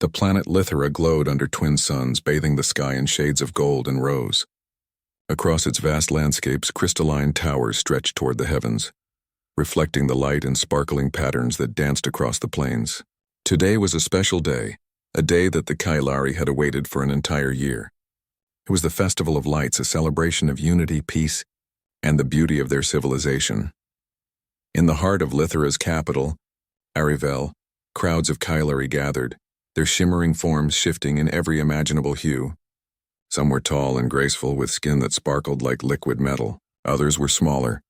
The planet Lithera glowed under twin suns, bathing the sky in shades of gold and rose. Across its vast landscapes, crystalline towers stretched toward the heavens, reflecting the light in sparkling patterns that danced across the plains. Today was a special day, a day that the Kailari had awaited for an entire year. It was the Festival of Lights, a celebration of unity, peace, and the beauty of their civilization. In the heart of Lithera's capital, Arivel, crowds of Kailari gathered, their shimmering forms shifting in every imaginable hue. Some were tall and graceful, with skin that sparkled like liquid metal. Others were smaller,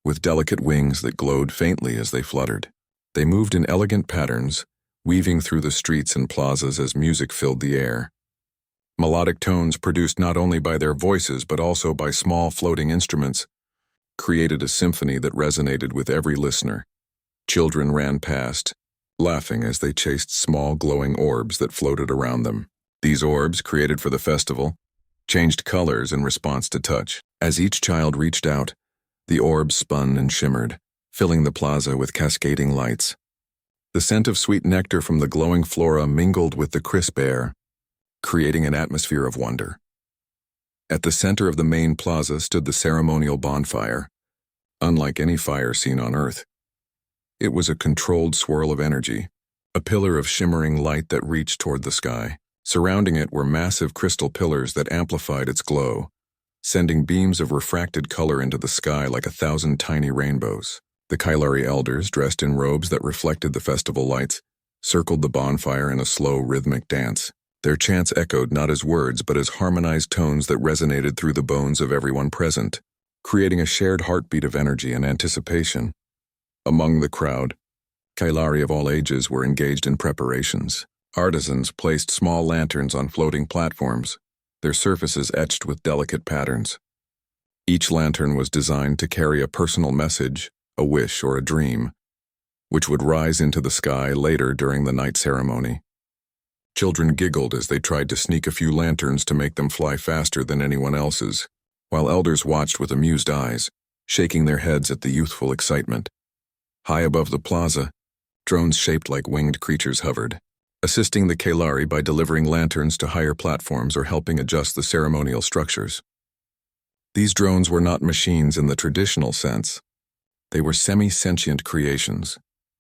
with delicate wings that glowed faintly as they fluttered. They moved in elegant patterns, weaving through the streets and plazas as music filled the air. Melodic tones, produced not only by their voices but also by small floating instruments, created a symphony that resonated with every listener. Children ran past, laughing as they chased small glowing orbs that floated around them. These orbs, created for the festival, changed colors in response to touch. As each child reached out, the orbs spun and shimmered, filling the plaza with cascading lights. The scent of sweet nectar from the glowing flora mingled with the crisp air, creating an atmosphere of wonder. At the center of the main plaza stood the ceremonial bonfire, unlike any fire seen on Earth. It was a controlled swirl of energy, a pillar of shimmering light that reached toward the sky. Surrounding it were massive crystal pillars that amplified its glow, sending beams of refracted color into the sky like 1,000 tiny rainbows. The Kailari elders, dressed in robes that reflected the festival lights, circled the bonfire in a slow, rhythmic dance. Their chants echoed not as words but as harmonized tones that resonated through the bones of everyone present, creating a shared heartbeat of energy and anticipation. Among the crowd, Kailari of all ages were engaged in preparations. Artisans placed small lanterns on floating platforms, their surfaces etched with delicate patterns. Each lantern was designed to carry a personal message, a wish, or a dream, which would rise into the sky later during the night ceremony. Children giggled as they tried to sneak a few lanterns to make them fly faster than anyone else's, while elders watched with amused eyes, shaking their heads at the youthful excitement. High above the plaza, drones shaped like winged creatures hovered, assisting the Kailari by delivering lanterns to higher platforms or helping adjust the ceremonial structures. These drones were not machines in the traditional sense. They were semi-sentient creations,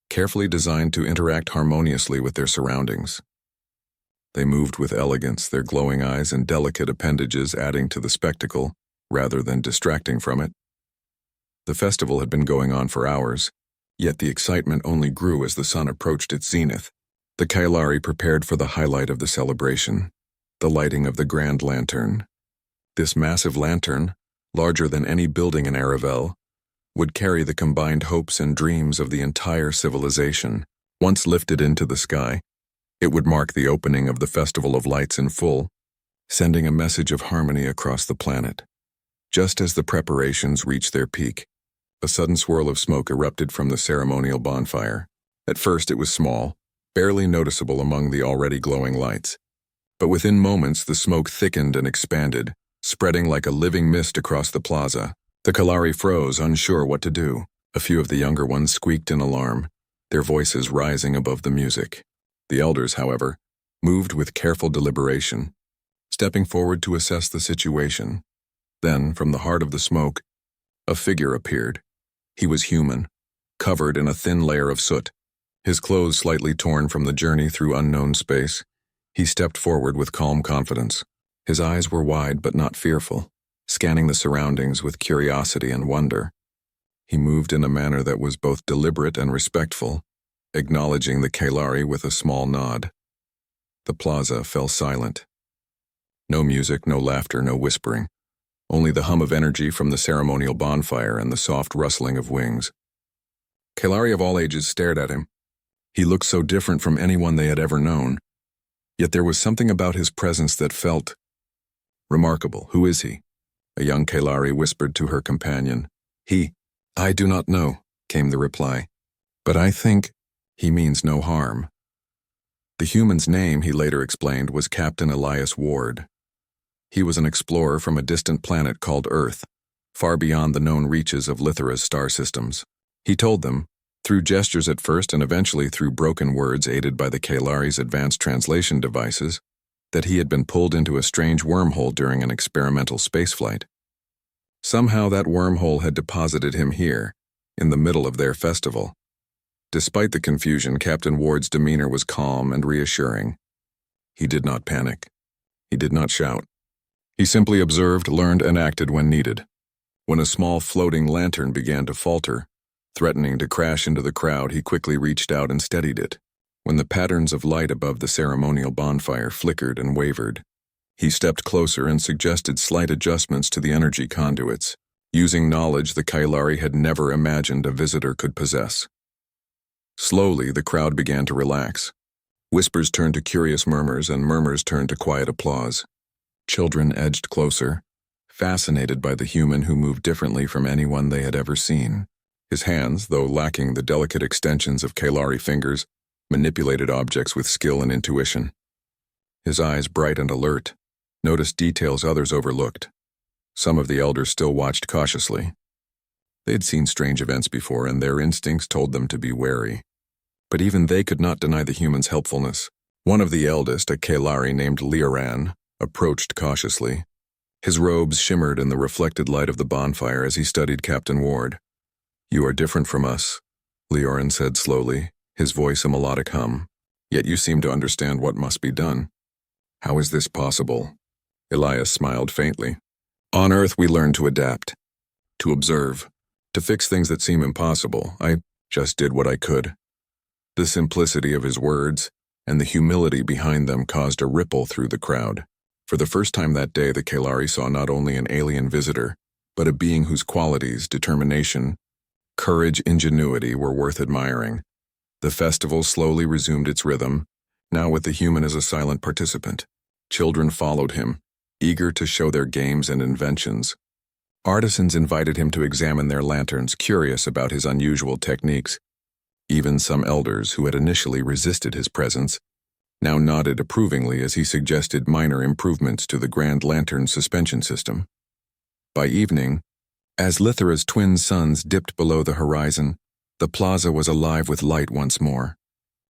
carefully designed to interact harmoniously with their surroundings. They moved with elegance, their glowing eyes and delicate appendages adding to the spectacle, rather than distracting from it. The festival had been going on for hours, yet the excitement only grew as the sun approached its zenith. The Kailari prepared for the highlight of the celebration, the lighting of the Grand Lantern. This massive lantern, larger than any building in Arivel, would carry the combined hopes and dreams of the entire civilization. Once lifted into the sky, it would mark the opening of the Festival of Lights in full, sending a message of harmony across the planet. Just as the preparations reached their peak, a sudden swirl of smoke erupted from the ceremonial bonfire. At first it was small, barely noticeable among the already glowing lights. But within moments the smoke thickened and expanded, spreading like a living mist across the plaza. The Kailari froze, unsure what to do. A few of the younger ones squeaked in alarm, their voices rising above the music. The elders, however, moved with careful deliberation, stepping forward to assess the situation. Then, from the heart of the smoke, a figure appeared. He was human, covered in a thin layer of soot. His clothes slightly torn from the journey through unknown space, he stepped forward with calm confidence. His eyes were wide but not fearful, scanning the surroundings with curiosity and wonder. He moved in a manner that was both deliberate and respectful, acknowledging the Kailari with a small nod. The plaza fell silent. No music, no laughter, no whispering. Only the hum of energy from the ceremonial bonfire and the soft rustling of wings. Kailari of all ages stared at him. He looked so different from anyone they had ever known. Yet there was something about his presence that felt remarkable. Who is he? A young Kailari whispered to her companion. I do not know, came the reply. But I think he means no harm. The human's name, he later explained, was Captain Elias Ward. He was an explorer from a distant planet called Earth, far beyond the known reaches of Lithera's star systems. He told them, Through gestures at first and eventually through broken words aided by the Kalari's advanced translation devices, that he had been pulled into a strange wormhole during an experimental spaceflight. Somehow that wormhole had deposited him here, in the middle of their festival. Despite the confusion, Captain Ward's demeanor was calm and reassuring. He did not panic. He did not shout. He simply observed, learned, and acted when needed. When a small floating lantern began to falter, threatening to crash into the crowd, he quickly reached out and steadied it. When the patterns of light above the ceremonial bonfire flickered and wavered, he stepped closer and suggested slight adjustments to the energy conduits, using knowledge the Kalari had never imagined a visitor could possess. Slowly, the crowd began to relax. Whispers turned to curious murmurs, and murmurs turned to quiet applause. Children edged closer, fascinated by the human who moved differently from anyone they had ever seen. His hands, though lacking the delicate extensions of Kalari fingers, manipulated objects with skill and intuition. His eyes, bright and alert, noticed details others overlooked. Some of the elders still watched cautiously. They had seen strange events before, and their instincts told them to be wary. But even they could not deny the human's helpfulness. One of the eldest, a Kalari named Leoran, approached cautiously. His robes shimmered in the reflected light of the bonfire as he studied Captain Ward. "You are different from us," Leoran said slowly, his voice a melodic hum. "Yet you seem to understand what must be done." "How is this possible?" Elias smiled faintly. "On Earth we learn to adapt, to observe, to fix things that seem impossible. I just did what I could." The simplicity of his words and the humility behind them caused a ripple through the crowd. For the first time that day, the Kalari saw not only an alien visitor, but a being whose qualities, determination, courage, ingenuity were worth admiring. The festival slowly resumed its rhythm, now with the human as a silent participant. Children followed him, eager to show their games and inventions. Artisans invited him to examine their lanterns, curious about his unusual techniques. Even some elders, who had initially resisted his presence, now nodded approvingly as he suggested minor improvements to the Grand Lantern suspension system. By evening, as Lithera's twin suns dipped below the horizon, the plaza was alive with light once more.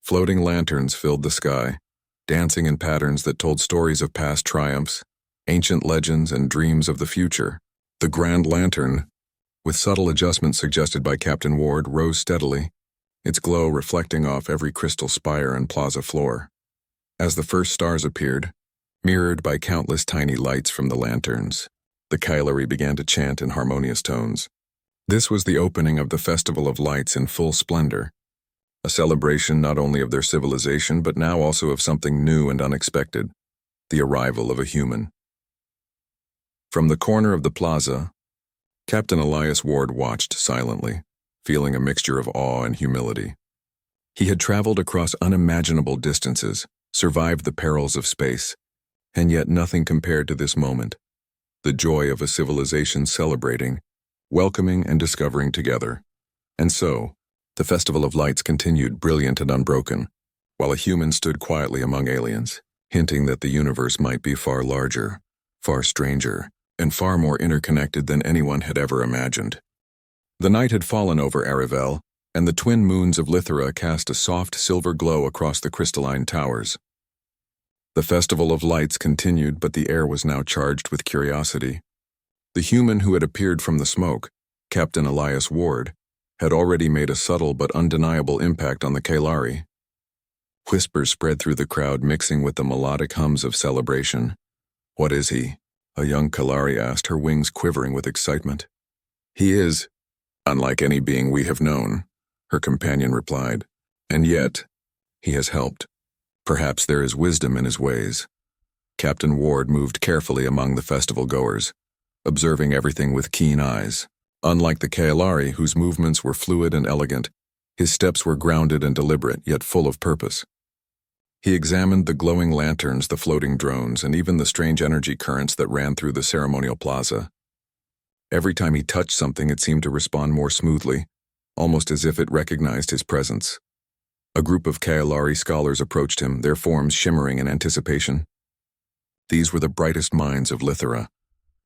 Floating lanterns filled the sky, dancing in patterns that told stories of past triumphs, ancient legends, and dreams of the future. The Grand Lantern, with subtle adjustments suggested by Captain Ward, rose steadily, its glow reflecting off every crystal spire and plaza floor. As the first stars appeared, mirrored by countless tiny lights from the lanterns, the Kalari began to chant in harmonious tones. This was the opening of the Festival of Lights in full splendor, a celebration not only of their civilization but now also of something new and unexpected, the arrival of a human. From the corner of the plaza, Captain Elias Ward watched silently, feeling a mixture of awe and humility. He had traveled across unimaginable distances, survived the perils of space, and yet nothing compared to this moment, the joy of a civilization celebrating, welcoming, and discovering together. And so, the Festival of Lights continued brilliant and unbroken, while a human stood quietly among aliens, hinting that the universe might be far larger, far stranger, and far more interconnected than anyone had ever imagined. The night had fallen over Arivel, and the twin moons of Lithera cast a soft silver glow across the crystalline towers. The Festival of Lights continued, but the air was now charged with curiosity. The human who had appeared from the smoke, Captain Elias Ward, had already made a subtle but undeniable impact on the Kalari. Whispers spread through the crowd, mixing with the melodic hums of celebration. "What is he?" a young Kalari asked, her wings quivering with excitement. "He is unlike any being we have known," her companion replied. "And yet, he has helped. Perhaps there is wisdom in his ways." Captain Ward moved carefully among the festival goers, observing everything with keen eyes. Unlike the Kalari, whose movements were fluid and elegant, his steps were grounded and deliberate, yet full of purpose. He examined the glowing lanterns, the floating drones, and even the strange energy currents that ran through the ceremonial plaza. Every time he touched something, it seemed to respond more smoothly, almost as if it recognized his presence. A group of Kalari scholars approached him, their forms shimmering in anticipation. These were the brightest minds of Lithera,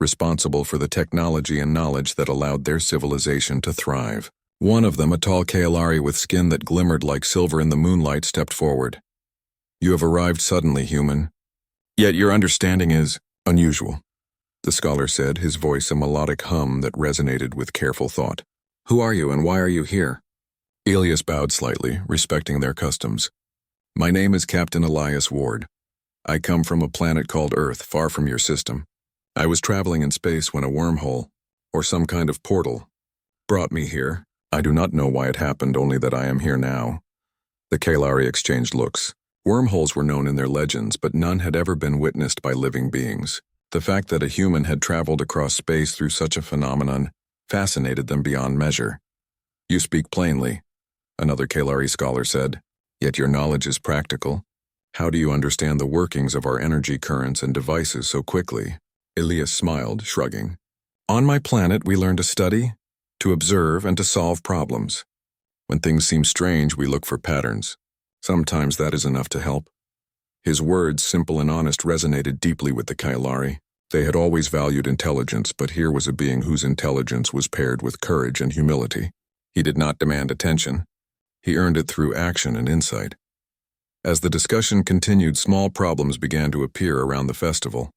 responsible for the technology and knowledge that allowed their civilization to thrive. One of them, a tall Kaelari with skin that glimmered like silver in the moonlight, stepped forward. "You have arrived suddenly, human. Yet your understanding is unusual," the scholar said, his voice a melodic hum that resonated with careful thought. "Who are you and why are you here?" Elias bowed slightly, respecting their customs. "My name is Captain Elias Ward. I come from a planet called Earth, far from your system. I was traveling in space when a wormhole, or some kind of portal, brought me here. I do not know why it happened, only that I am here now." The Kaelari exchanged looks. Wormholes were known in their legends, but none had ever been witnessed by living beings. The fact that a human had traveled across space through such a phenomenon fascinated them beyond measure. "You speak plainly," another Kaelari scholar said, "yet your knowledge is practical. How do you understand the workings of our energy currents and devices so quickly?" Elias smiled, shrugging. "On my planet, we learn to study, to observe, and to solve problems. When things seem strange, we look for patterns. Sometimes that is enough to help." His words, simple and honest, resonated deeply with the Kaelari. They had always valued intelligence, but here was a being whose intelligence was paired with courage and humility. He did not demand attention. He earned it through action and insight. As the discussion continued, small problems began to appear around the festival.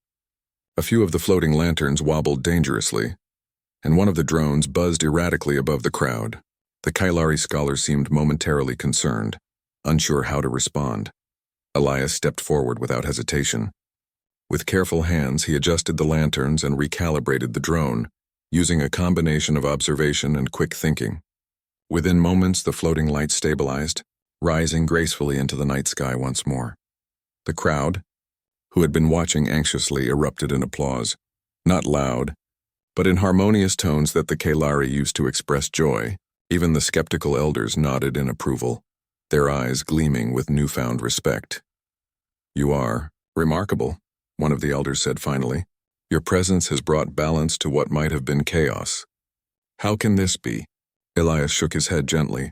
A few of the floating lanterns wobbled dangerously, and one of the drones buzzed erratically above the crowd. The Kaelari scholar seemed momentarily concerned, unsure how to respond. Elias stepped forward without hesitation. With careful hands, he adjusted the lanterns and recalibrated the drone, using a combination of observation and quick thinking. Within moments, the floating light stabilized, rising gracefully into the night sky once more. The crowd, who had been watching anxiously, erupted in applause, not loud, but in harmonious tones that the Kaelari used to express joy. Even the skeptical elders nodded in approval, their eyes gleaming with newfound respect. "You are remarkable," one of the elders said finally. "Your presence has brought balance to what might have been chaos." "How can this be?" Elias shook his head gently.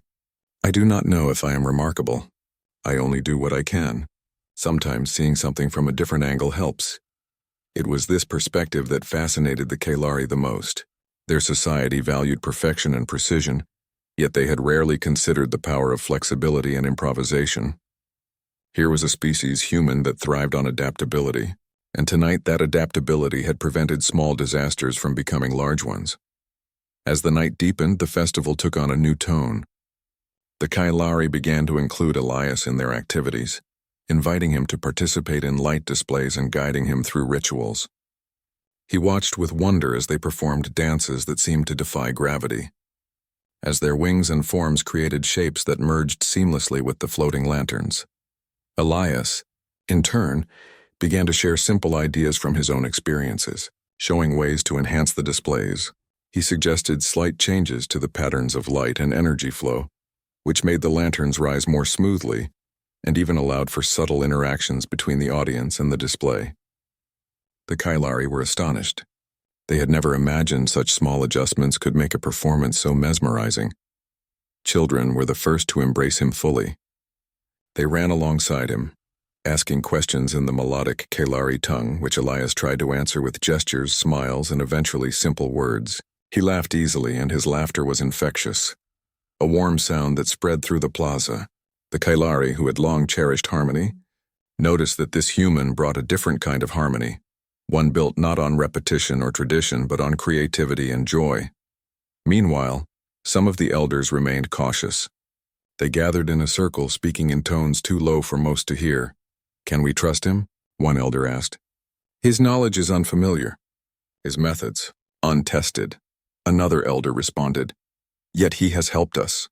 "I do not know if I am remarkable. I only do what I can. Sometimes seeing something from a different angle helps." It was this perspective that fascinated the Kaelari the most. Their society valued perfection and precision, yet they had rarely considered the power of flexibility and improvisation. Here was a species human that thrived on adaptability, and tonight that adaptability had prevented small disasters from becoming large ones. As the night deepened, the festival took on a new tone. The Kaelari began to include Elias in their activities, inviting him to participate in light displays and guiding him through rituals. He watched with wonder as they performed dances that seemed to defy gravity, as their wings and forms created shapes that merged seamlessly with the floating lanterns. Elias, in turn, began to share simple ideas from his own experiences, showing ways to enhance the displays. He suggested slight changes to the patterns of light and energy flow, which made the lanterns rise more smoothly, and even allowed for subtle interactions between the audience and the display. The Kaelari were astonished. They had never imagined such small adjustments could make a performance so mesmerizing. Children were the first to embrace him fully. They ran alongside him, asking questions in the melodic Kaelari tongue, which Elias tried to answer with gestures, smiles, and eventually simple words. He laughed easily, and his laughter was infectious, a warm sound that spread through the plaza. The Kaelari, who had long cherished harmony, noticed that this human brought a different kind of harmony, one built not on repetition or tradition, but on creativity and joy. Meanwhile, some of the elders remained cautious. They gathered in a circle, speaking in tones too low for most to hear. "Can we trust him?" one elder asked. "His knowledge is unfamiliar. His methods, untested," another elder responded. "Yet he has helped us.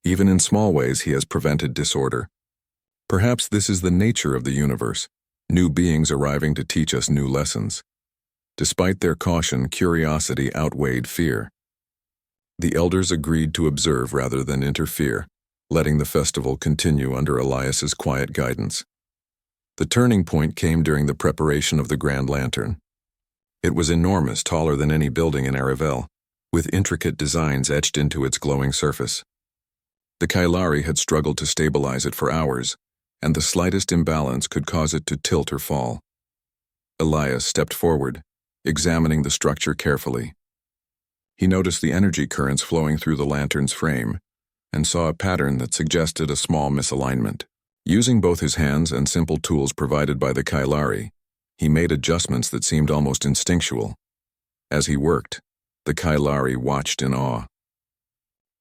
Even in small ways, he has prevented disorder. Perhaps this is the nature of the universe, new beings arriving to teach us new lessons." Despite their caution, curiosity outweighed fear. The elders agreed to observe rather than interfere, letting the festival continue under Elias's quiet guidance. The turning point came during the preparation of the Grand Lantern. It was enormous, taller than any building in Aravel, with intricate designs etched into its glowing surface. The Kaelari had struggled to stabilize it for hours, and the slightest imbalance could cause it to tilt or fall. Elias stepped forward, examining the structure carefully. He noticed the energy currents flowing through the lantern's frame and saw a pattern that suggested a small misalignment. Using both his hands and simple tools provided by the Kailari, he made adjustments that seemed almost instinctual. As he worked, the Kailari watched in awe.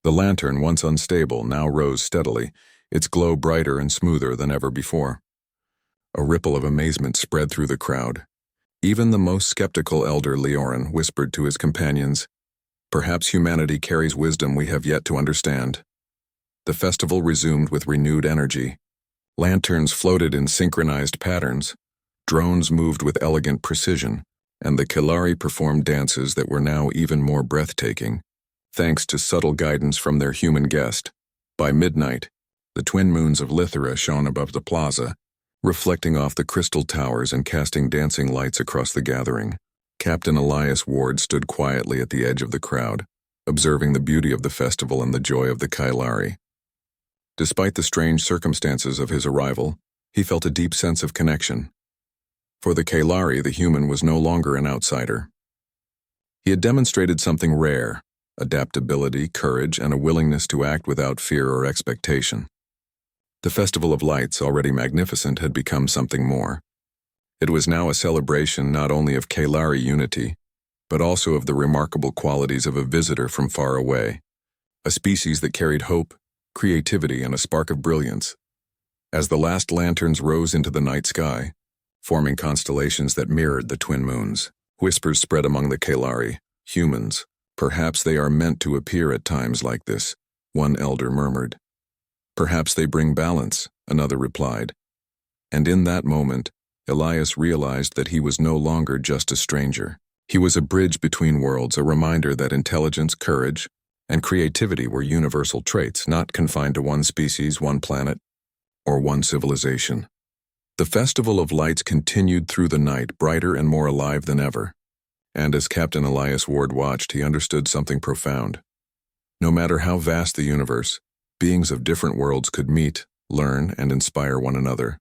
The lantern, once unstable, now rose steadily, its glow brighter and smoother than ever before. A ripple of amazement spread through the crowd. Even the most skeptical elder Leorin whispered to his companions, "Perhaps humanity carries wisdom we have yet to understand." The festival resumed with renewed energy. Lanterns floated in synchronized patterns, drones moved with elegant precision, and the Kailari performed dances that were now even more breathtaking, thanks to subtle guidance from their human guest. By midnight, the twin moons of Lithera shone above the plaza, reflecting off the crystal towers and casting dancing lights across the gathering. Captain Elias Ward stood quietly at the edge of the crowd, observing the beauty of the festival and the joy of the Kailari. Despite the strange circumstances of his arrival, he felt a deep sense of connection. For the Kailari, the human was no longer an outsider. He had demonstrated something rare: adaptability, courage, and a willingness to act without fear or expectation. The Festival of Lights, already magnificent, had become something more. It was now a celebration not only of Kailari unity, but also of the remarkable qualities of a visitor from far away, a species that carried hope, creativity, and a spark of brilliance. As the last lanterns rose into the night sky, forming constellations that mirrored the twin moons, whispers spread among the Kailari. "Humans, perhaps they are meant to appear at times like this," one elder murmured. "Perhaps they bring balance," another replied. And in that moment, Elias realized that he was no longer just a stranger. He was a bridge between worlds, a reminder that intelligence, courage, and creativity were universal traits, not confined to one species, one planet, or one civilization. The Festival of Lights continued through the night, brighter and more alive than ever. And as Captain Elias Ward watched, he understood something profound. No matter how vast the universe, beings of different worlds could meet, learn, and inspire one another.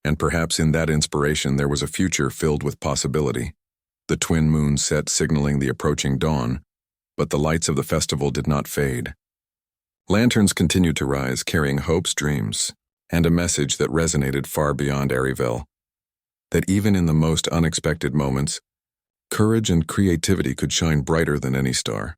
And perhaps in that inspiration there was a future filled with possibility. The twin moons set, signaling the approaching dawn, but the lights of the festival did not fade. Lanterns continued to rise, carrying hopes, dreams, and a message that resonated far beyond Arivelle. That even in the most unexpected moments, courage and creativity could shine brighter than any star.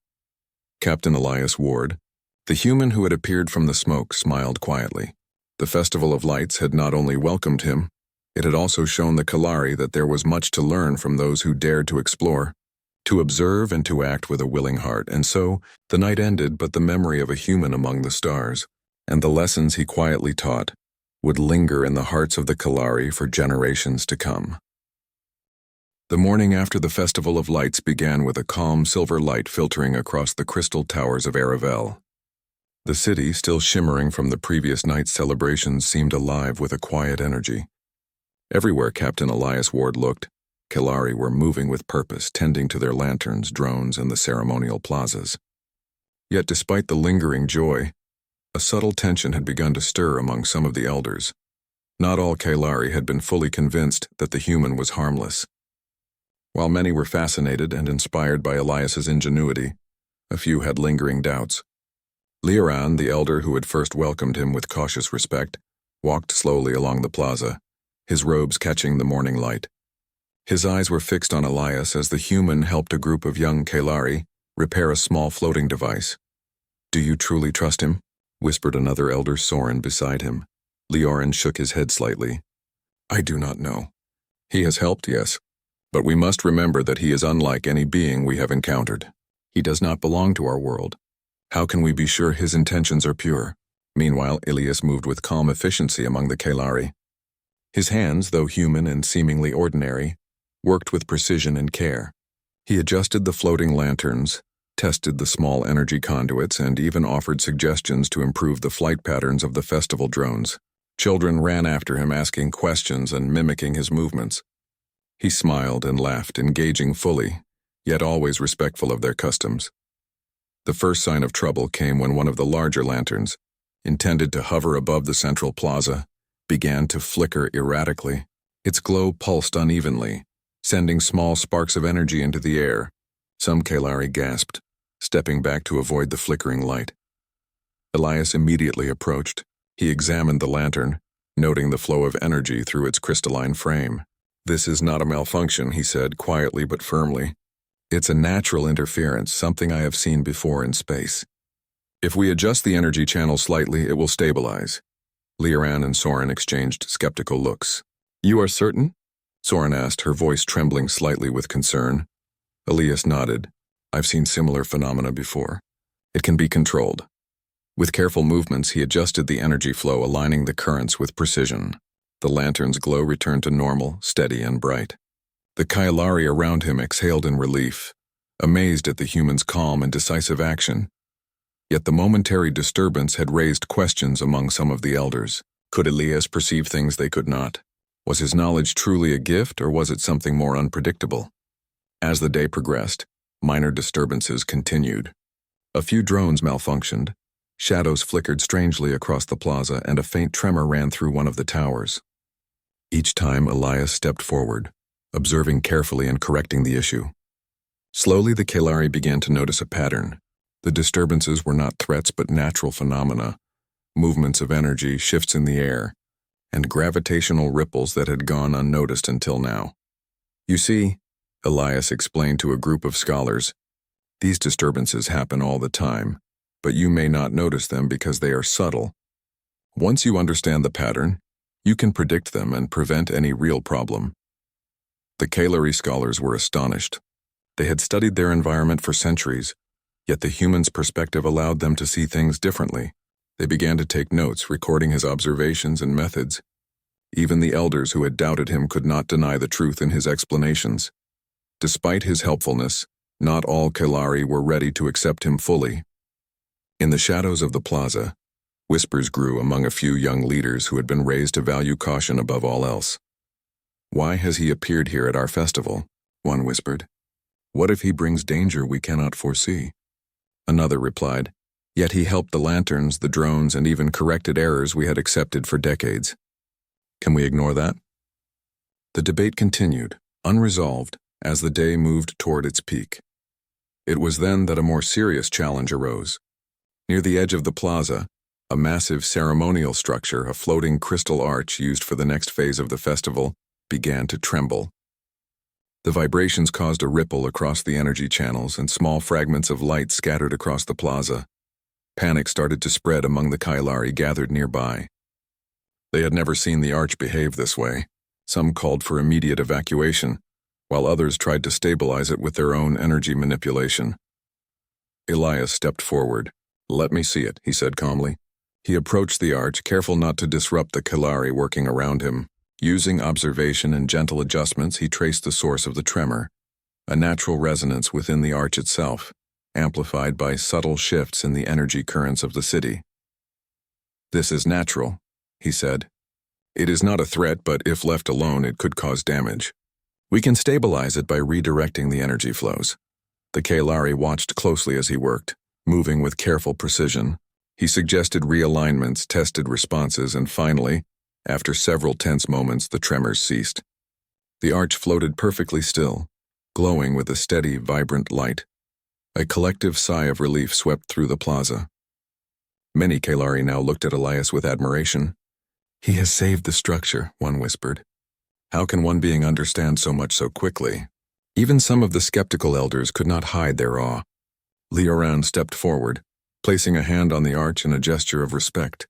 Captain Elias Ward, the human who had appeared from the smoke, smiled quietly. The Festival of Lights had not only welcomed him, it had also shown the Kailari that there was much to learn from those who dared to explore, to observe and to act with a willing heart. And so, the night ended, but the memory of a human among the stars, and the lessons he quietly taught, would linger in the hearts of the Kailari for generations to come. The morning after the Festival of Lights began with a calm silver light filtering across the crystal towers of Arivelle. The city, still shimmering from the previous night's celebrations, seemed alive with a quiet energy. Everywhere Captain Elias Ward looked, Kailari were moving with purpose, tending to their lanterns, drones, and the ceremonial plazas. Yet despite the lingering joy, a subtle tension had begun to stir among some of the elders. Not all Kailari had been fully convinced that the human was harmless. While many were fascinated and inspired by Elias's ingenuity, a few had lingering doubts. Leorin, the elder who had first welcomed him with cautious respect, walked slowly along the plaza, his robes catching the morning light. His eyes were fixed on Elias as the human helped a group of young Kailari repair a small floating device. "Do you truly trust him?" whispered another elder, Soren, beside him. Leorin shook his head slightly. "I do not know. He has helped, yes, but we must remember that he is unlike any being we have encountered. He does not belong to our world. How can we be sure his intentions are pure?" Meanwhile, Ilias moved with calm efficiency among the Kailari. His hands, though human and seemingly ordinary, worked with precision and care. He adjusted the floating lanterns, tested the small energy conduits, and even offered suggestions to improve the flight patterns of the festival drones. Children ran after him, asking questions and mimicking his movements. He smiled and laughed, engaging fully, yet always respectful of their customs. The first sign of trouble came when one of the larger lanterns, intended to hover above the central plaza, began to flicker erratically. Its glow pulsed unevenly, sending small sparks of energy into the air, Some Kalari gasped, stepping back to avoid the flickering light. Elias immediately approached. He examined the lantern, noting the flow of energy through its crystalline frame. "This is not a malfunction," he said, quietly but firmly. "It's a natural interference, something I have seen before in space. If we adjust the energy channel slightly, it will stabilize." Leoran and Soren exchanged skeptical looks. "You are certain?" Soren asked, her voice trembling slightly with concern. Elias nodded. "I've seen similar phenomena before. It can be controlled." With careful movements, he adjusted the energy flow, aligning the currents with precision. The lantern's glow returned to normal, steady and bright. The Kalari around him exhaled in relief, amazed at the human's calm and decisive action. Yet the momentary disturbance had raised questions among some of the elders. Could Elias perceive things they could not? Was his knowledge truly a gift, or was it something more unpredictable? As the day progressed, minor disturbances continued. A few drones malfunctioned, shadows flickered strangely across the plaza, and a faint tremor ran through one of the towers. Each time, Elias stepped forward, observing carefully and correcting the issue. Slowly, the Kalari began to notice a pattern. The disturbances were not threats but natural phenomena, movements of energy, shifts in the air, and gravitational ripples that had gone unnoticed until now. "You see," Elias explained to a group of scholars, "these disturbances happen all the time, but you may not notice them because they are subtle. Once you understand the pattern, you can predict them and prevent any real problem." The Kalari scholars were astonished. They had studied their environment for centuries, yet the human's perspective allowed them to see things differently. They began to take notes, recording his observations and methods. Even the elders who had doubted him could not deny the truth in his explanations. Despite his helpfulness, not all Kalari were ready to accept him fully. In the shadows of the plaza, whispers grew among a few young leaders who had been raised to value caution above all else. "Why has he appeared here at our festival?" one whispered. "What if he brings danger we cannot foresee?" Another replied, "Yet he helped the lanterns, the drones, and even corrected errors we had accepted for decades. Can we ignore that?" The debate continued, unresolved, as the day moved toward its peak. It was then that a more serious challenge arose. Near the edge of the plaza, a massive ceremonial structure, a floating crystal arch used for the next phase of the festival, began to tremble. The vibrations caused a ripple across the energy channels, and small fragments of light scattered across the plaza. Panic started to spread among the Kalari gathered nearby. They had never seen the arch behave this way. Some called for immediate evacuation, while others tried to stabilize it with their own energy manipulation. Elias stepped forward. "Let me see it," he said calmly. He approached the arch, careful not to disrupt the Kalari working around him. Using observation and gentle adjustments, he traced the source of the tremor, a natural resonance within the arch itself, amplified by subtle shifts in the energy currents of the city. "This is natural," he said. "It is not a threat, but if left alone, it could cause damage. We can stabilize it by redirecting the energy flows." The Kalari watched closely as he worked, moving with careful precision. He suggested realignments, tested responses, and finally, after several tense moments, the tremors ceased. The arch floated perfectly still, glowing with a steady, vibrant light. A collective sigh of relief swept through the plaza. Many Kalari now looked at Elias with admiration. "He has saved the structure," one whispered. "How can one being understand so much so quickly?" Even some of the skeptical elders could not hide their awe. Leoran stepped forward, placing a hand on the arch in a gesture of respect.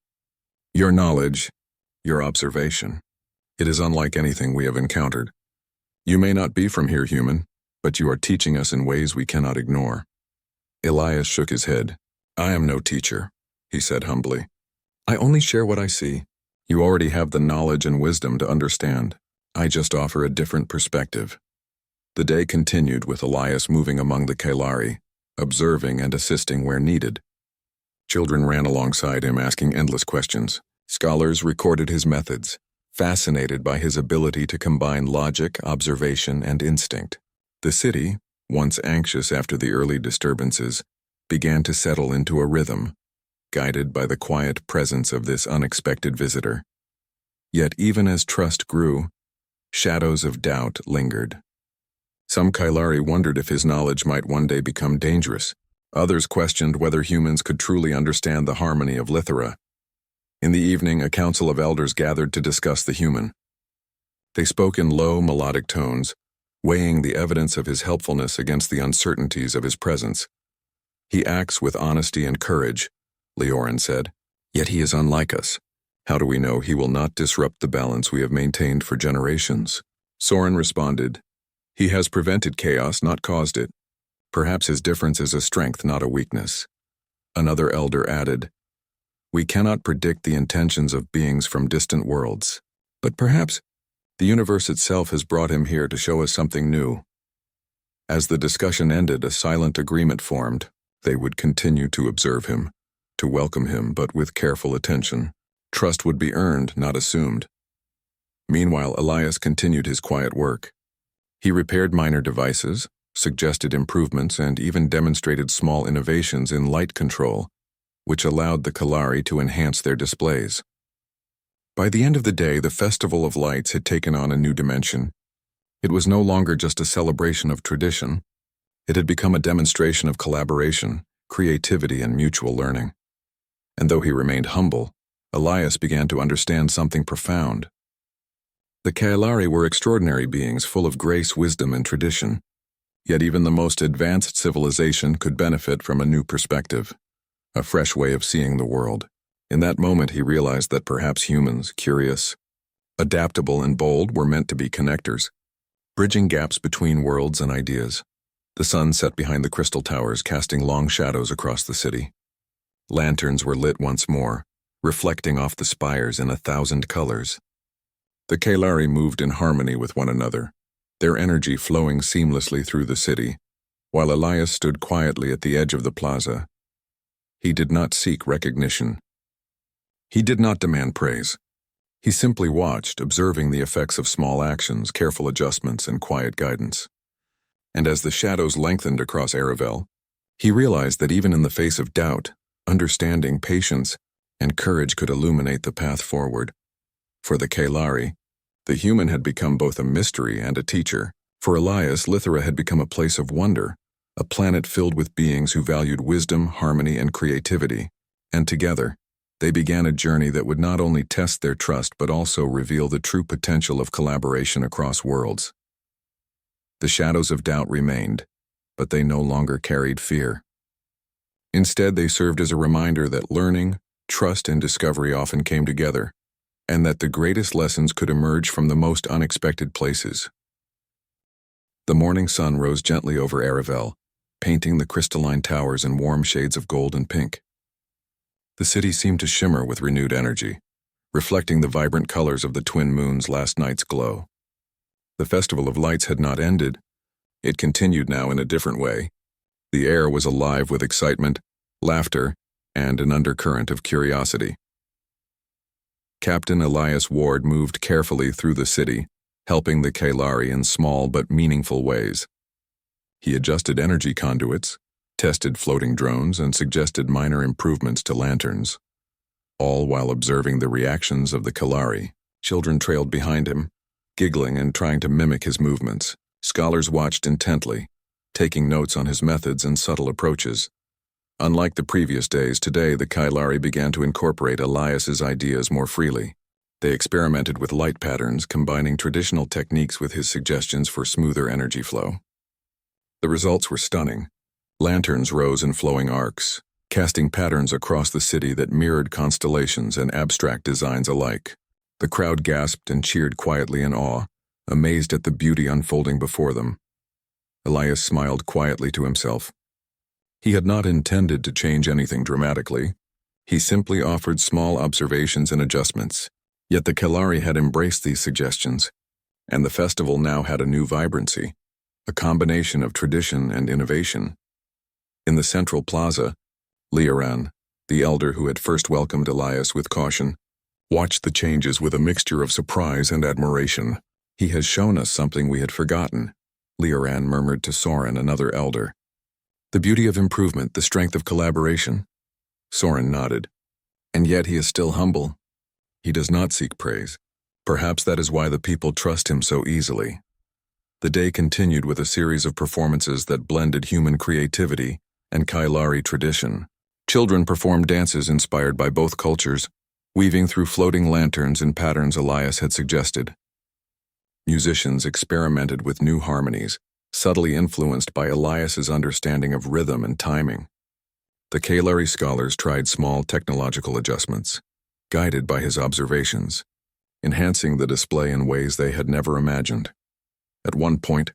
"Your knowledge, your observation, it is unlike anything we have encountered. You may not be from here, human, but you are teaching us in ways we cannot ignore." Elias shook his head. "I am no teacher," he said humbly. "I only share what I see. You already have the knowledge and wisdom to understand. I just offer a different perspective." The day continued with Elias moving among the Kalari, observing and assisting where needed. Children ran alongside him, asking endless questions. Scholars recorded his methods, fascinated by his ability to combine logic, observation, and instinct. The city, once anxious after the early disturbances, began to settle into a rhythm, guided by the quiet presence of this unexpected visitor. Yet even as trust grew, shadows of doubt lingered. Some Kailari wondered if his knowledge might one day become dangerous. Others questioned whether humans could truly understand the harmony of Lithera. In the evening, a council of elders gathered to discuss the human. They spoke in low, melodic tones, weighing the evidence of his helpfulness against the uncertainties of his presence. "He acts with honesty and courage," Leorin said, "yet he is unlike us. How do we know he will not disrupt the balance we have maintained for generations?" Soren responded, "He has prevented chaos, not caused it. Perhaps his difference is a strength, not a weakness." Another elder added, "We cannot predict the intentions of beings from distant worlds, but perhaps the universe itself has brought him here to show us something new." As the discussion ended, a silent agreement formed. They would continue to observe him, to welcome him, but with careful attention. Trust would be earned, not assumed. Meanwhile, Elias continued his quiet work. He repaired minor devices, suggested improvements, and even demonstrated small innovations in light control, which allowed the Kalari to enhance their displays. By the end of the day, the Festival of Lights had taken on a new dimension. It was no longer just a celebration of tradition. It had become a demonstration of collaboration, creativity, and mutual learning. And though he remained humble, Elias began to understand something profound. The Kailari were extraordinary beings full of grace, wisdom, and tradition. Yet even the most advanced civilization could benefit from a new perspective, a fresh way of seeing the world. In that moment, he realized that perhaps humans, curious, adaptable, and bold, were meant to be connectors, bridging gaps between worlds and ideas. The sun set behind the crystal towers, casting long shadows across the city. Lanterns were lit once more, reflecting off the spires in 1,000 colors. The Kailari moved in harmony with one another, their energy flowing seamlessly through the city, while Elias stood quietly at the edge of the plaza. He did not seek recognition. He did not demand praise. He simply watched, observing the effects of small actions, careful adjustments, and quiet guidance. And as the shadows lengthened across Aravel, he realized that even in the face of doubt, understanding, patience, and courage could illuminate the path forward. For the Kailari, the human had become both a mystery and a teacher. For Elias, Lithera had become a place of wonder, a planet filled with beings who valued wisdom, harmony, and creativity. And together, they began a journey that would not only test their trust but also reveal the true potential of collaboration across worlds. The shadows of doubt remained, but they no longer carried fear. Instead, they served as a reminder that learning, trust, and discovery often came together, and that the greatest lessons could emerge from the most unexpected places. The morning sun rose gently over Aravel, painting the crystalline towers in warm shades of gold and pink. The city seemed to shimmer with renewed energy, reflecting the vibrant colors of the twin moons' last night's glow. The Festival of Lights had not ended. It continued now in a different way. The air was alive with excitement, laughter, and an undercurrent of curiosity. Captain Elias Ward moved carefully through the city, helping the Kailari in small but meaningful ways. He adjusted energy conduits, tested floating drones, and suggested minor improvements to lanterns, all while observing the reactions of the Kalari. Children trailed behind him, giggling and trying to mimic his movements. Scholars watched intently, taking notes on his methods and subtle approaches. Unlike the previous days, today the Kailari began to incorporate Elias's ideas more freely. They experimented with light patterns, combining traditional techniques with his suggestions for smoother energy flow. The results were stunning. Lanterns rose in flowing arcs, casting patterns across the city that mirrored constellations and abstract designs alike. The crowd gasped and cheered quietly in awe, amazed at the beauty unfolding before them. Elias smiled quietly to himself. He had not intended to change anything dramatically. He simply offered small observations and adjustments. Yet the Kalari had embraced these suggestions, and the festival now had a new vibrancy, a combination of tradition and innovation. In the central plaza, Leoran, the elder who had first welcomed Elias with caution, watched the changes with a mixture of surprise and admiration. "He has shown us something we had forgotten," Leoran murmured to Soren, another elder. "The beauty of improvement, the strength of collaboration." Soren nodded. "And yet he is still humble. He does not seek praise. Perhaps that is why the people trust him so easily." The day continued with a series of performances that blended human creativity and Kailari tradition. Children performed dances inspired by both cultures, weaving through floating lanterns in patterns Elias had suggested. Musicians experimented with new harmonies, subtly influenced by Elias's understanding of rhythm and timing. The Kailari scholars tried small technological adjustments, guided by his observations, enhancing the display in ways they had never imagined. At one point,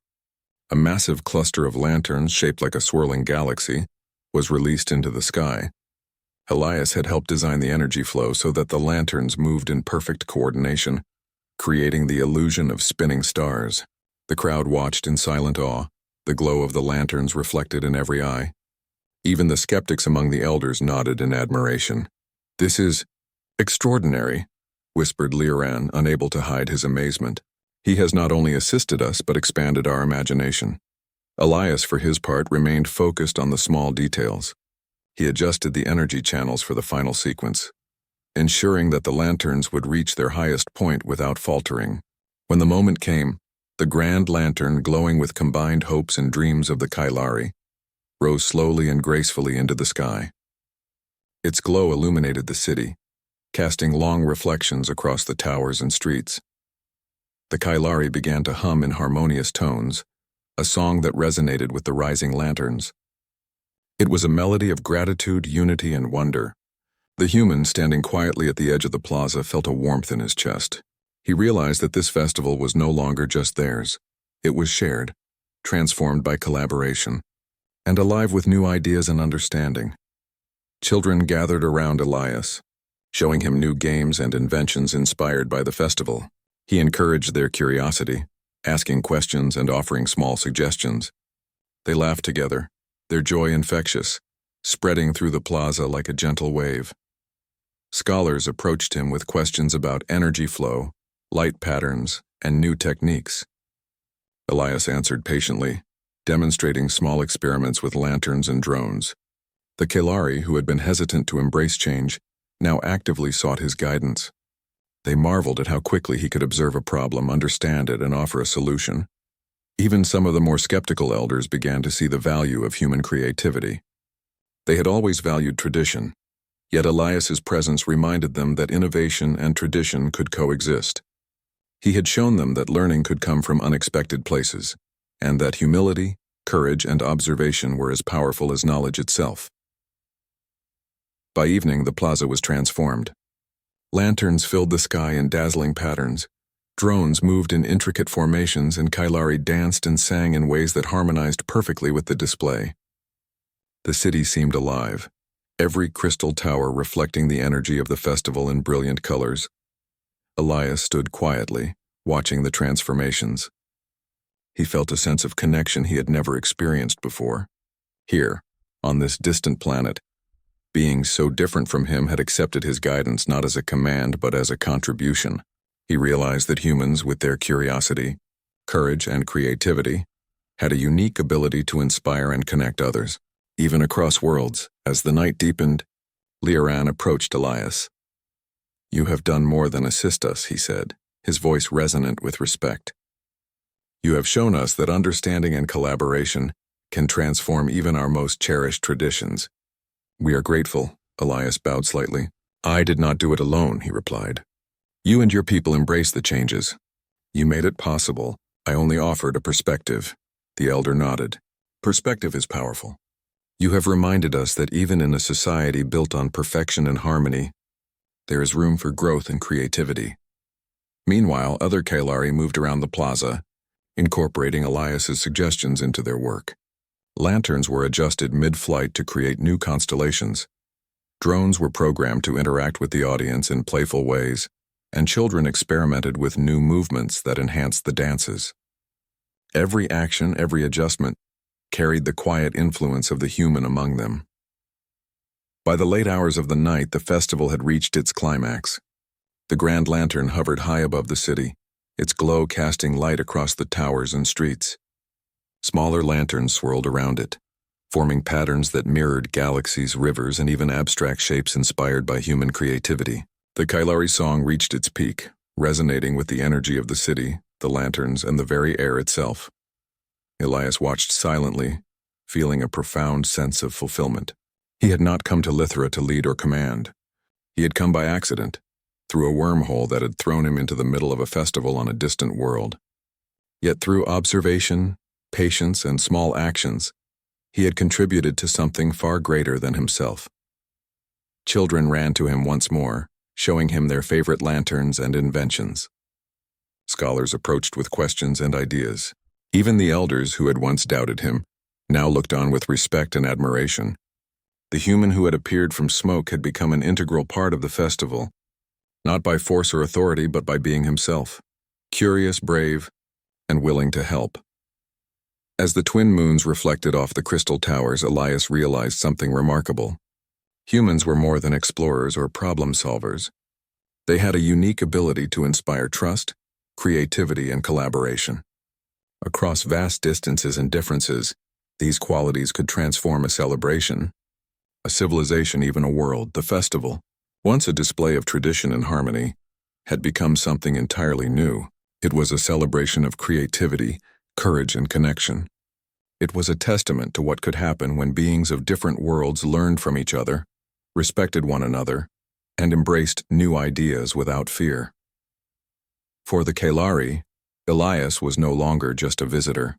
a massive cluster of lanterns shaped like a swirling galaxy was released into the sky. Elias had helped design the energy flow so that the lanterns moved in perfect coordination, creating the illusion of spinning stars. The crowd watched in silent awe, the glow of the lanterns reflected in every eye. Even the skeptics among the elders nodded in admiration. "This is extraordinary," whispered Liran, unable to hide his amazement. "He has not only assisted us but expanded our imagination." Elias, for his part, remained focused on the small details. He adjusted the energy channels for the final sequence, ensuring that the lanterns would reach their highest point without faltering. When the moment came, the grand lantern, glowing with combined hopes and dreams of the Kailari, rose slowly and gracefully into the sky. Its glow illuminated the city, casting long reflections across the towers and streets. The Kailari began to hum in harmonious tones, a song that resonated with the rising lanterns. It was a melody of gratitude, unity, and wonder. The human standing quietly at the edge of the plaza felt a warmth in his chest. He realized that this festival was no longer just theirs. It was shared, transformed by collaboration, and alive with new ideas and understanding. Children gathered around Elias, showing him new games and inventions inspired by the festival. He encouraged their curiosity, asking questions and offering small suggestions. They laughed together, their joy infectious, spreading through the plaza like a gentle wave. Scholars approached him with questions about energy flow, light patterns, and new techniques. Elias answered patiently, demonstrating small experiments with lanterns and drones. The Kailari, who had been hesitant to embrace change, now actively sought his guidance. They marveled at how quickly he could observe a problem, understand it, and offer a solution. Even some of the more skeptical elders began to see the value of human creativity. They had always valued tradition, yet Elias's presence reminded them that innovation and tradition could coexist. He had shown them that learning could come from unexpected places, and that humility, courage, and observation were as powerful as knowledge itself. By evening, the plaza was transformed. Lanterns filled the sky in dazzling patterns. Drones moved in intricate formations, and Kailari danced and sang in ways that harmonized perfectly with the display. The city seemed alive, every crystal tower reflecting the energy of the festival in brilliant colors. Elias stood quietly, watching the transformations. He felt a sense of connection he had never experienced before. Here, on this distant planet, beings so different from him had accepted his guidance not as a command but as a contribution. He realized that humans, with their curiosity, courage, and creativity, had a unique ability to inspire and connect others, even across worlds. As the night deepened, Liran approached Elias. "You have done more than assist us," he said, his voice resonant with respect. "You have shown us that understanding and collaboration can transform even our most cherished traditions." "We are grateful," Elias bowed slightly. "I did not do it alone," he replied. "You and your people embraced the changes. You made it possible. I only offered a perspective." The elder nodded. "Perspective is powerful. You have reminded us that even in a society built on perfection and harmony, there is room for growth and creativity." Meanwhile, other Kailari moved around the plaza, incorporating Elias's suggestions into their work. Lanterns were adjusted mid-flight to create new constellations. Drones were programmed to interact with the audience in playful ways, and children experimented with new movements that enhanced the dances. Every action, every adjustment, carried the quiet influence of the human among them. By the late hours of the night, the festival had reached its climax. The grand lantern hovered high above the city, its glow casting light across the towers and streets. Smaller lanterns swirled around it, forming patterns that mirrored galaxies, rivers, and even abstract shapes inspired by human creativity. The Kailari song reached its peak, resonating with the energy of the city, the lanterns, and the very air itself. Elias watched silently, feeling a profound sense of fulfillment. He had not come to Lithra to lead or command. He had come by accident, through a wormhole that had thrown him into the middle of a festival on a distant world. Yet through observation, patience, and small actions, he had contributed to something far greater than himself. Children ran to him once more, showing him their favorite lanterns and inventions. Scholars approached with questions and ideas. Even the elders who had once doubted him now looked on with respect and admiration. The human who had appeared from smoke had become an integral part of the festival, not by force or authority but by being himself, curious, brave, and willing to help. As the twin moons reflected off the crystal towers, Elias realized something remarkable. Humans were more than explorers or problem solvers. They had a unique ability to inspire trust, creativity, and collaboration. Across vast distances and differences, these qualities could transform a celebration, a civilization, even a world. The festival, once a display of tradition and harmony, had become something entirely new. It was a celebration of creativity, courage, and connection. It was a testament to what could happen when beings of different worlds learned from each other, respected one another, and embraced new ideas without fear. For the Kalari, Elias was no longer just a visitor.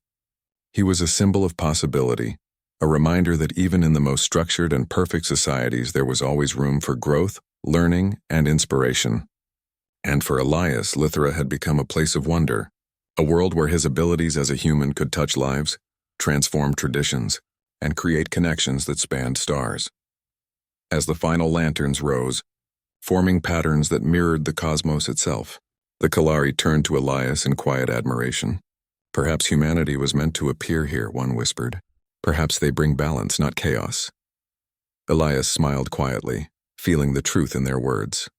He was a symbol of possibility, a reminder that even in the most structured and perfect societies there was always room for growth, learning, and inspiration. And for Elias, Lithra had become a place of wonder, a world where his abilities as a human could touch lives, transform traditions, and create connections that spanned stars. As the final lanterns rose, forming patterns that mirrored the cosmos itself, the Kalari turned to Elias in quiet admiration. Perhaps humanity was meant to appear here, one whispered. Perhaps they bring balance, not chaos. Elias smiled quietly, feeling the truth in their words.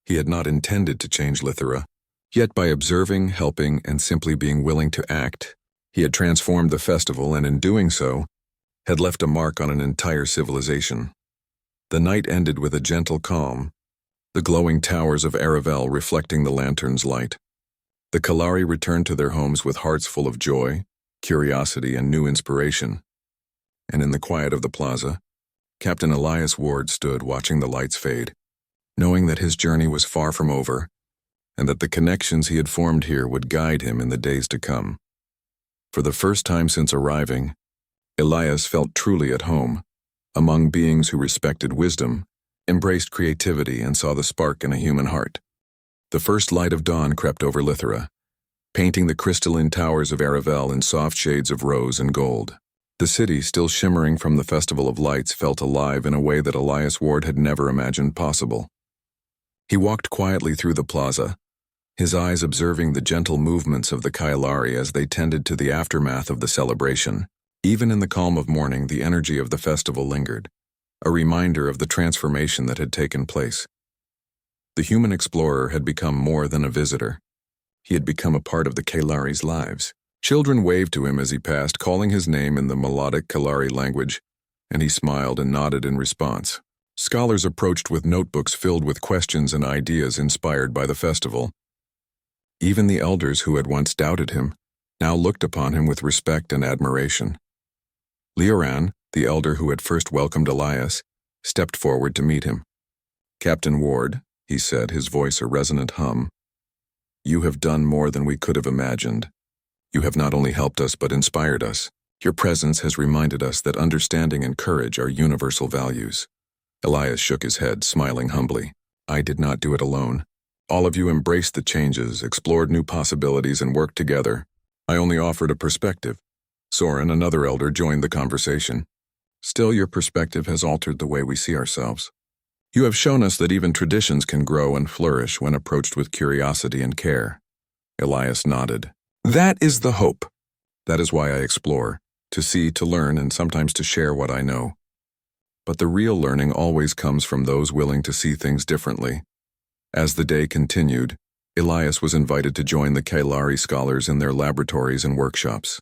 He had not intended to change Lithra, yet by observing, helping, and simply being willing to act, he had transformed the festival and in doing so, had left a mark on an entire civilization. The night ended with a gentle calm, the glowing towers of Aravel reflecting the lantern's light. The Kalari returned to their homes with hearts full of joy, curiosity, and new inspiration. And in the quiet of the plaza, Captain Elias Ward stood watching the lights fade, knowing that his journey was far from over, and that the connections he had formed here would guide him in the days to come. For the first time since arriving, Elias felt truly at home, among beings who respected wisdom, embraced creativity, and saw the spark in a human heart. The first light of dawn crept over Lithra, painting the crystalline towers of Aravel in soft shades of rose and gold. The city, still shimmering from the festival of lights, felt alive in a way that Elias Ward had never imagined possible. He walked quietly through the plaza, his eyes observing the gentle movements of the Kalari as they tended to the aftermath of the celebration. Even in the calm of morning, the energy of the festival lingered, a reminder of the transformation that had taken place. The human explorer had become more than a visitor. He had become a part of the Kalari's lives. Children waved to him as he passed, calling his name in the melodic Kalari language, and he smiled and nodded in response. Scholars approached with notebooks filled with questions and ideas inspired by the festival. Even the elders who had once doubted him now looked upon him with respect and admiration. Leoran, the elder who had first welcomed Elias, stepped forward to meet him. "Captain Ward," he said, his voice a resonant hum, "you have done more than we could have imagined. You have not only helped us but inspired us. Your presence has reminded us that understanding and courage are universal values." Elias shook his head, smiling humbly. "I did not do it alone. All of you embraced the changes, explored new possibilities, and worked together. I only offered a perspective." Soren, another elder, joined the conversation. "Still, your perspective has altered the way we see ourselves. You have shown us that even traditions can grow and flourish when approached with curiosity and care." Elias nodded. "That is the hope. That is why I explore, to see, to learn, and sometimes to share what I know. But the real learning always comes from those willing to see things differently." As the day continued, Elias was invited to join the Kalari scholars in their laboratories and workshops.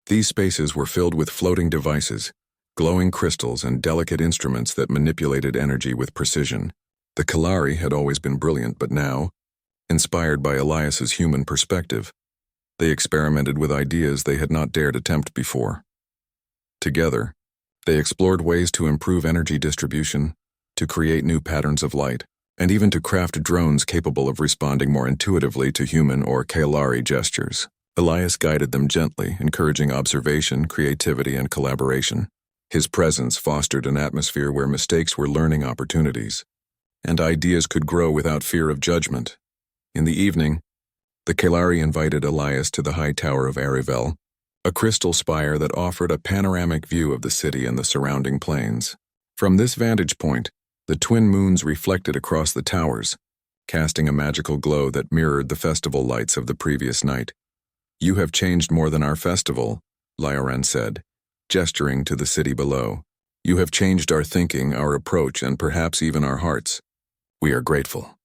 These spaces were filled with floating devices, glowing crystals, and delicate instruments that manipulated energy with precision. The Kalari had always been brilliant, but now, inspired by Elias's human perspective, They experimented with ideas they had not dared attempt before. Together, they explored ways to improve energy distribution, to create new patterns of light, and even to craft drones capable of responding more intuitively to human or Kalari gestures. Elias guided them gently, encouraging observation, creativity, and collaboration. His presence fostered an atmosphere where mistakes were learning opportunities, and ideas could grow without fear of judgment. In the evening, the Kalari invited Elias to the high tower of Arivel, a crystal spire that offered a panoramic view of the city and the surrounding plains. From this vantage point, the twin moons reflected across the towers, casting a magical glow that mirrored the festival lights of the previous night. "You have changed more than our festival," Lioran said, gesturing to the city below. "You have changed our thinking, our approach, and perhaps even our hearts. We are grateful."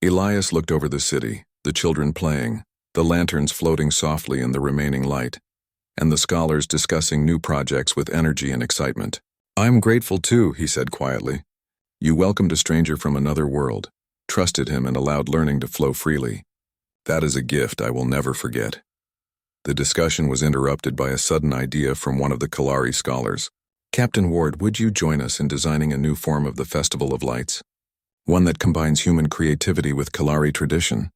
Elias looked over the city, the children playing, the lanterns floating softly in the remaining light, and the scholars discussing new projects with energy and excitement. "I'm grateful too," he said quietly. "You welcomed a stranger from another world, trusted him, and allowed learning to flow freely. That is a gift I will never forget." The discussion was interrupted by a sudden idea from one of the Kalari scholars. "Captain Ward, would you join us in designing a new form of the Festival of Lights? One that combines human creativity with Kalari tradition?"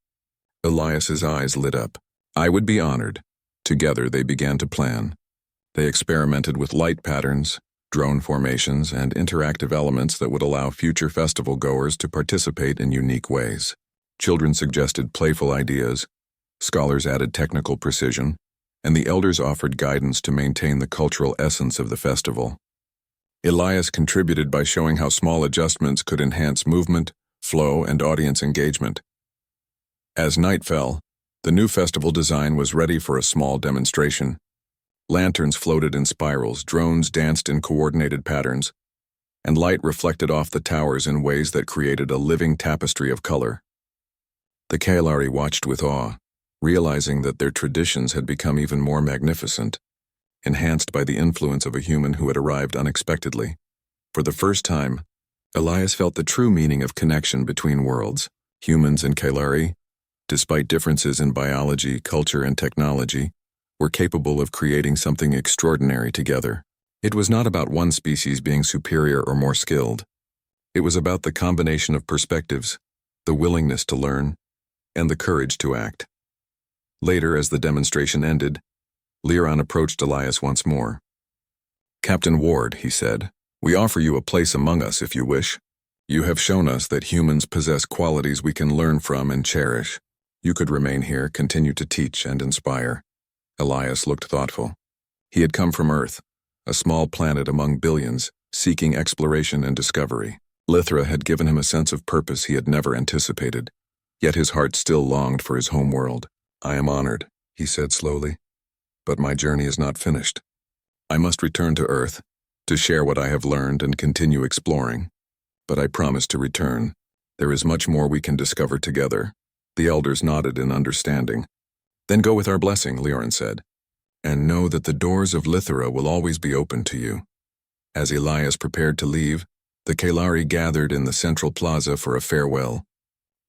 Elias's eyes lit up. "I would be honored." Together they began to plan. They experimented with light patterns, drone formations, and interactive elements that would allow future festival goers to participate in unique ways. Children suggested playful ideas, scholars added technical precision, and the elders offered guidance to maintain the cultural essence of the festival. Elias contributed by showing how small adjustments could enhance movement, flow, and audience engagement. As night fell, the new festival design was ready for a small demonstration. Lanterns floated in spirals, drones danced in coordinated patterns, and light reflected off the towers in ways that created a living tapestry of color. The Kalari watched with awe, realizing that their traditions had become even more magnificent, enhanced by the influence of a human who had arrived unexpectedly. For the first time, Elias felt the true meaning of connection between worlds. Humans and Kalari, despite differences in biology, culture, and technology, were capable of creating something extraordinary together. It was not about one species being superior or more skilled. It was about the combination of perspectives, the willingness to learn, and the courage to act. Later, as the demonstration ended, Lioran approached Elias once more. "Captain Ward," he said, "we offer you a place among us if you wish. You have shown us that humans possess qualities we can learn from and cherish. You could remain here, continue to teach and inspire." Elias looked thoughtful. He had come from Earth, a small planet among billions, seeking exploration and discovery. Lithra had given him a sense of purpose he had never anticipated, yet his heart still longed for his home world. "I am honored," he said slowly, "but my journey is not finished. I must return to Earth, to share what I have learned and continue exploring. But I promise to return. There is much more we can discover together." The elders nodded in understanding. "Then go with our blessing," Lioran said, "and know that the doors of Lithra will always be open to you." As Elias prepared to leave, the Kalari gathered in the central plaza for a farewell.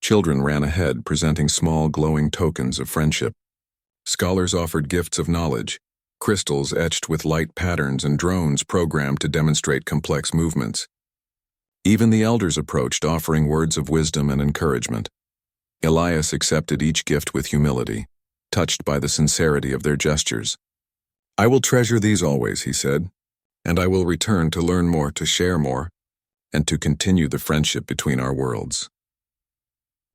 Children ran ahead, presenting small glowing tokens of friendship. Scholars offered gifts of knowledge, crystals etched with light patterns and drones programmed to demonstrate complex movements. Even the elders approached, offering words of wisdom and encouragement. Elias accepted each gift with humility, touched by the sincerity of their gestures. "I will treasure these always," he said, "and I will return to learn more, to share more, and to continue the friendship between our worlds."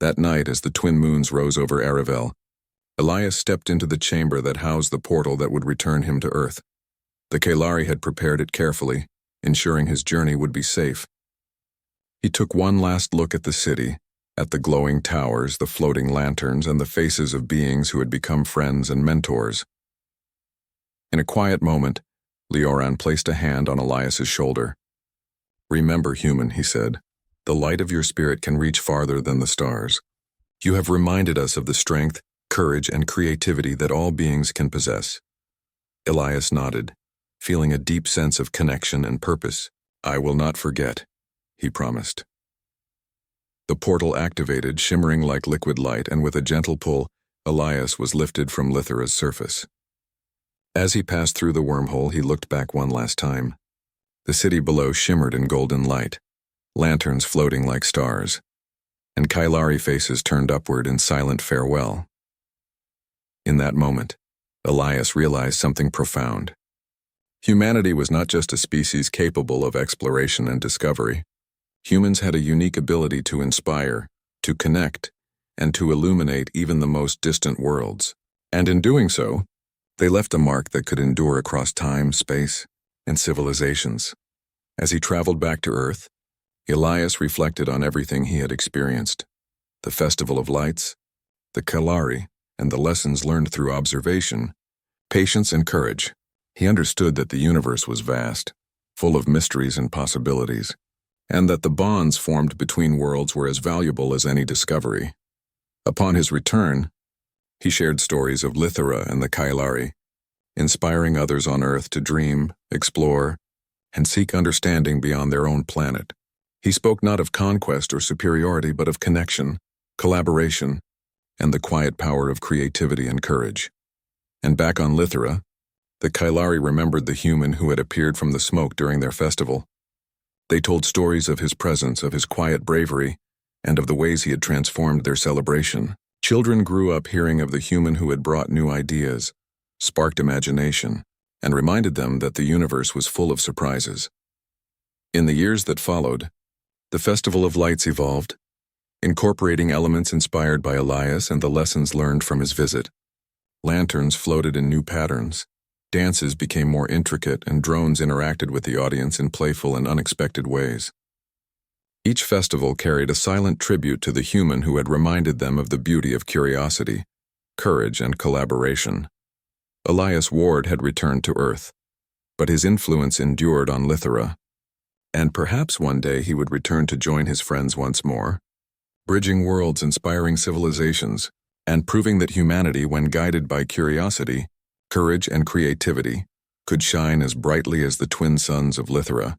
That night, as the twin moons rose over Arivel, Elias stepped into the chamber that housed the portal that would return him to Earth. The Kalari had prepared it carefully, ensuring his journey would be safe. He took one last look at the city, at the glowing towers, the floating lanterns, and the faces of beings who had become friends and mentors. In a quiet moment, Lioran placed a hand on Elias's shoulder. "Remember, human," he said, "the light of your spirit can reach farther than the stars. You have reminded us of the strength, courage, and creativity that all beings can possess." Elias nodded, feeling a deep sense of connection and purpose. "I will not forget," he promised. The portal activated, shimmering like liquid light, and with a gentle pull, Elias was lifted from Lithera's surface. As he passed through the wormhole, he looked back one last time. The city below shimmered in golden light, lanterns floating like stars, and Kylari faces turned upward in silent farewell. In that moment, Elias realized something profound. Humanity was not just a species capable of exploration and discovery. Humans had a unique ability to inspire, to connect, and to illuminate even the most distant worlds. And in doing so, they left a mark that could endure across time, space, and civilizations. As he traveled back to Earth, Elias reflected on everything he had experienced: the Festival of Lights, the Kylari, and the lessons learned through observation, patience, and courage. He understood that the universe was vast, full of mysteries and possibilities, and that the bonds formed between worlds were as valuable as any discovery. Upon his return, he shared stories of Lithera and the Kylari, inspiring others on Earth to dream, explore, and seek understanding beyond their own planet. He spoke not of conquest or superiority, but of connection, collaboration, and the quiet power of creativity and courage. And back on Lithera, the Kylari remembered the human who had appeared from the smoke during their festival. They told stories of his presence, of his quiet bravery, and of the ways he had transformed their celebration. Children grew up hearing of the human who had brought new ideas, sparked imagination, and reminded them that the universe was full of surprises. In the years that followed, the Festival of Lights evolved, incorporating elements inspired by Elias and the lessons learned from his visit. Lanterns floated in new patterns, dances became more intricate, and drones interacted with the audience in playful and unexpected ways. Each festival carried a silent tribute to the human who had reminded them of the beauty of curiosity, courage, and collaboration. Elias Ward had returned to Earth, but his influence endured on Lithera, and perhaps one day he would return to join his friends once more, bridging worlds, inspiring civilizations, and proving that humanity, when guided by curiosity, courage, and creativity, could shine as brightly as the twin suns of Lithera.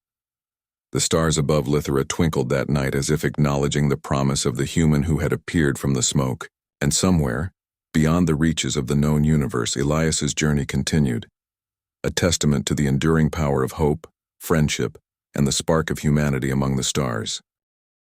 The stars above Lithera twinkled that night as if acknowledging the promise of the human who had appeared from the smoke, and somewhere, beyond the reaches of the known universe, Elias's journey continued, a testament to the enduring power of hope, friendship, and the spark of humanity among the stars.